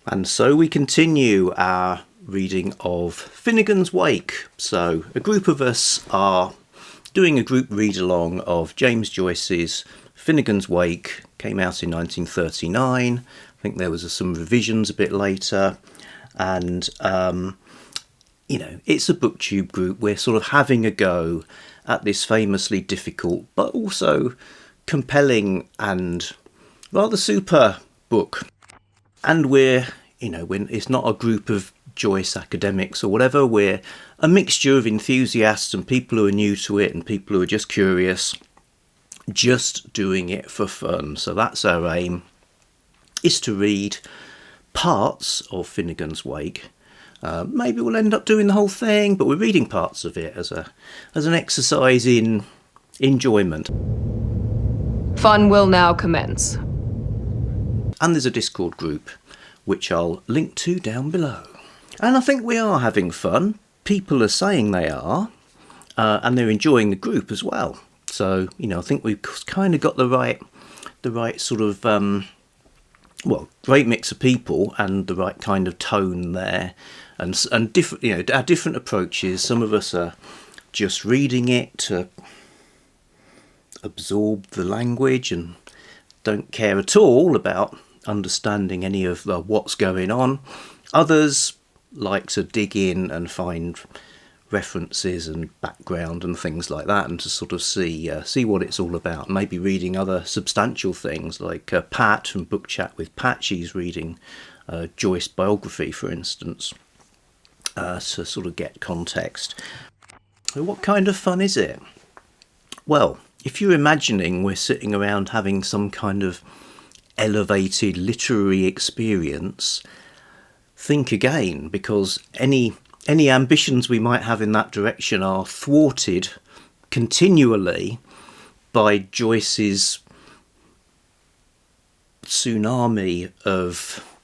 And so we continue our reading of Finnegans Wake. So a group of us are doing a group read-along of James Joyce's Finnegans Wake. Came out in 1939. I think there was some revisions a bit later. And, it's a booktube group. We're sort of having a go at this famously difficult but also compelling and rather super book. And we're, it's not a group of Joyce academics or whatever. We're a mixture of enthusiasts and people who are new to it and people who are just curious, just doing it for fun. So that's our aim, is to read parts of Finnegans Wake. Maybe we'll end up doing the whole thing, but we're reading parts of it as an exercise in enjoyment. Fun will now commence. And there's a Discord group, which I'll link to down below. And I think we are having fun. People are saying they are, and they're enjoying the group as well. So, I think we've kind of got the right sort of, great mix of people and the right kind of tone there. And different, our different approaches. Some of us are just reading it to absorb the language and don't care at all about understanding any of what's going on. Others like to dig in and find references and background and things like that, and to sort of see what it's all about. Maybe reading other substantial things like Pat from Book Chat with Pat. She's reading Joyce biography, for instance, to sort of get context. So what kind of fun is it? Well, if you're imagining we're sitting around having some kind of elevated literary experience, think again, because any ambitions we might have in that direction are thwarted continually by Joyce's tsunami of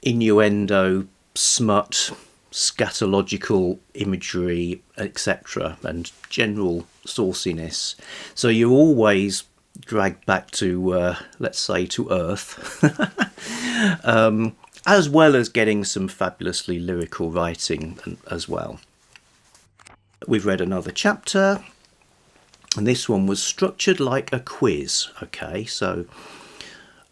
innuendo, smut, scatological imagery, etc., and general sauciness. So you're always dragged back to, let's say, to earth, as well as getting some fabulously lyrical writing as well. We've read another chapter, and this one was structured like a quiz. Okay, so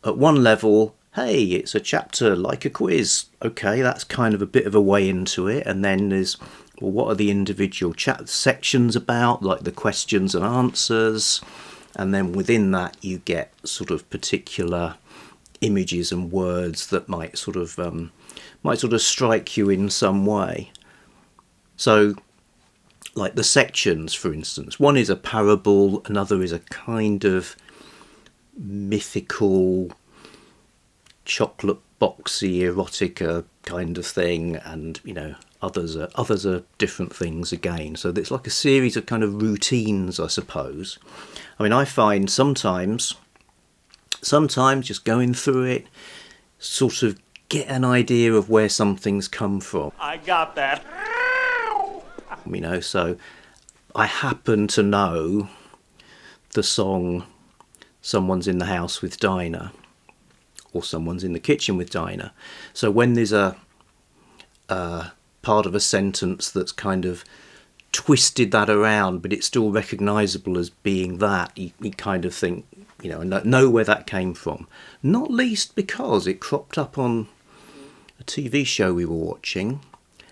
at one level, hey, it's a chapter like a quiz. Okay, that's kind of a bit of a way into it. And then there's, well, what are the individual sections about, like the questions and answers? And then within that, you get sort of particular images and words that might sort of strike you in some way. So, like the sections, for instance, one is a parable, another is a kind of mythical, chocolate boxy erotica kind of thing, and others are different things again. So it's like a series of kind of routines, I suppose. I mean, I find sometimes just going through it, sort of get an idea of where something's come from. I got that. So I happen to know the song Someone's in the House with Dinah, or Someone's in the Kitchen with Dinah. So when there's a part of a sentence that's kind of twisted that around, but it's still recognisable as being that, you kind of think, know where that came from. Not least because it cropped up on a TV show we were watching,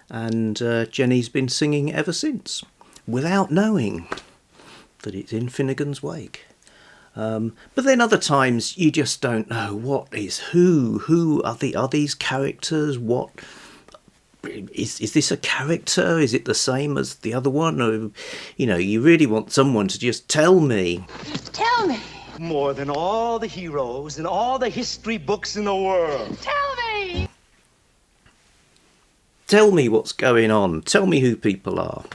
and Jennie's been singing it ever since, without knowing that it's in Finnegans Wake. But then other times you just don't know what is who are these characters, what is this a character, is it the same as the other one, or you really want someone to just tell me. Tell me. More than all the heroes in all the history books in the world. Tell me. Tell me what's going on, tell me who people are.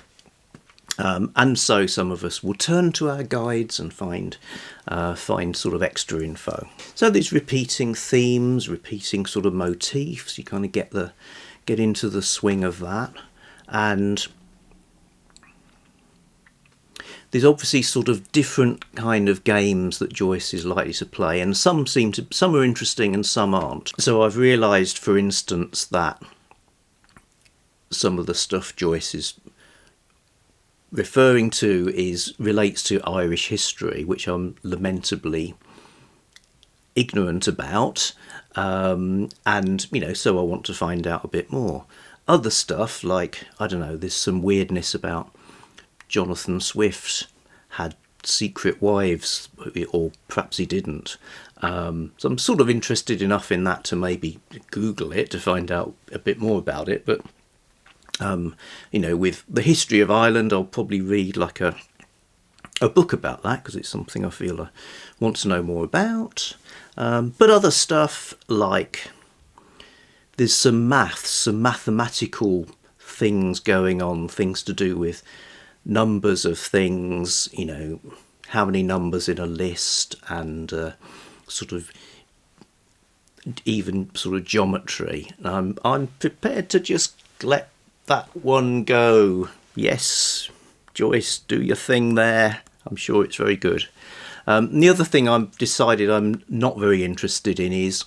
And so some of us will turn to our guides and find sort of extra info. So there's repeating themes, repeating sort of motifs. You kind of get into the swing of that. And there's obviously sort of different kind of games that Joyce is likely to play, and some are interesting and some aren't. So I've realised, for instance, that some of the stuff Joyce is referring to relates to Irish history, which I'm lamentably ignorant about, and so I want to find out a bit more. Other stuff, like, I don't know, there's some weirdness about Jonathan Swift had secret wives, or perhaps he didn't. So I'm sort of interested enough in that to maybe Google it to find out a bit more about it. But with the history of Ireland, I'll probably read like a book about that, because it's something I feel I want to know more about. But other stuff, like there's some maths, some mathematical things going on, things to do with numbers of things, how many numbers in a list, and sort of even sort of geometry. I'm prepared to just let that one go. Yes, Joyce, do your thing there. I'm sure it's very good. The other thing I've decided I'm not very interested in is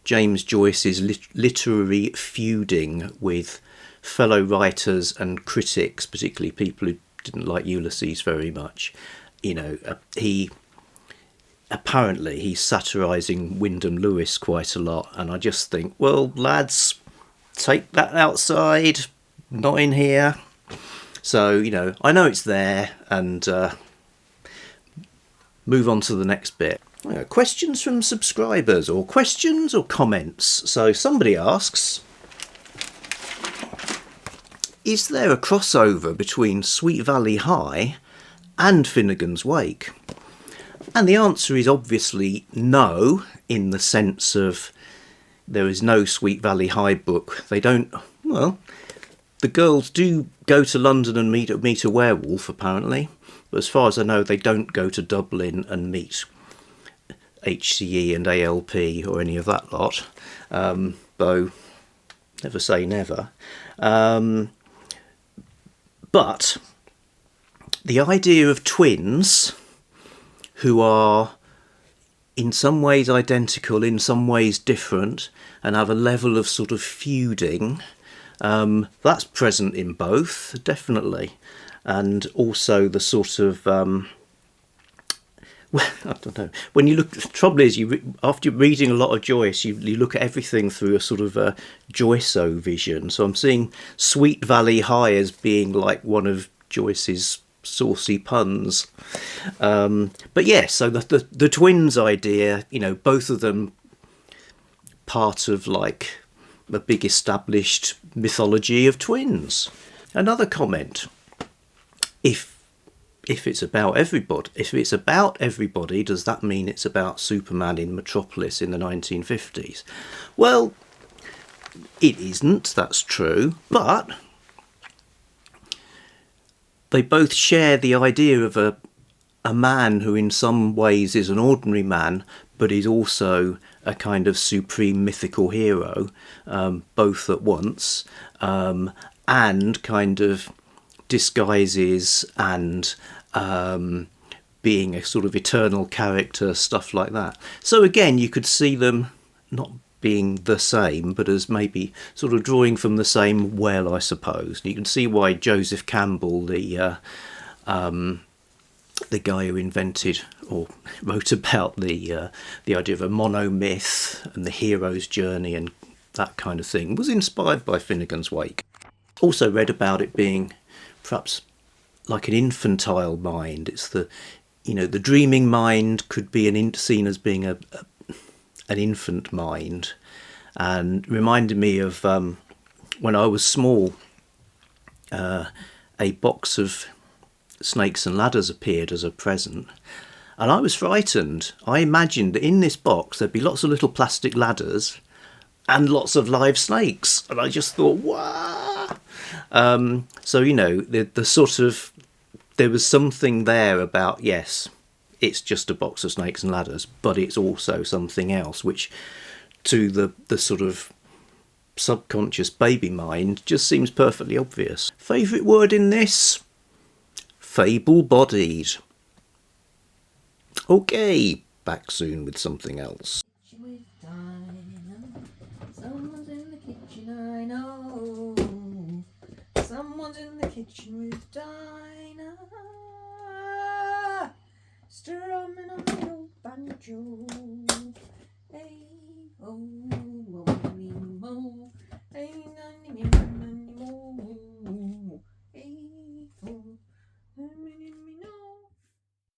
James Joyce's literary feuding with fellow writers and critics, particularly people who didn't like Ulysses very much. He's satirising Wyndham Lewis quite a lot, and I just think, well, lads, take that outside, not in here. So, I know it's there, and move on to the next bit. Questions from subscribers, or questions or comments. So somebody asks, is there a crossover between Sweet Valley High and Finnegans Wake? And the answer is obviously no, in the sense of there is no Sweet Valley High book. They don't, well, the girls do go to London and meet a werewolf, apparently. But as far as I know, they don't go to Dublin and meet HCE and ALP or any of that lot. Though, never say never. But the idea of twins who are in some ways identical, in some ways different, and have a level of sort of feuding, that's present in both, definitely. And also the sort of, well, I don't know. When you look, the trouble is, after reading a lot of Joyce, you look at everything through a sort of a Joyce-o vision. So I'm seeing Sweet Valley High as being like one of Joyce's saucy puns. But yes, so the twins idea, both of them part of like a big established mythology of twins. Another comment. If it's about everybody, does that mean it's about Superman in Metropolis in the 1950s? Well, it isn't, that's true, but they both share the idea of a man who in some ways is an ordinary man, but is also a kind of supreme mythical hero, both at once, and kind of disguises and being a sort of eternal character, stuff like that. So again, you could see them not being the same, but as maybe sort of drawing from the same well, I suppose. You can see why Joseph Campbell, the guy who invented or wrote about the idea of a monomyth and the hero's journey and that kind of thing, was inspired by Finnegans Wake. Also read about it being perhaps like an infantile mind. It's the dreaming mind could be seen as being an infant mind, and reminded me of when I was small, a box of Snakes and Ladders appeared as a present, and I was frightened. I imagined that in this box there'd be lots of little plastic ladders and lots of live snakes, and I just thought, wow. So the sort of, there was something there about, yes, it's just a box of Snakes and Ladders, but it's also something else, which to the sort of subconscious baby mind just seems perfectly obvious. Favourite word in this? fable-bodied. Okay, back soon with something else. With Dinah. Someone's in the kitchen, I know. Someone's in the kitchen with Dinah. Strumming on the old banjo.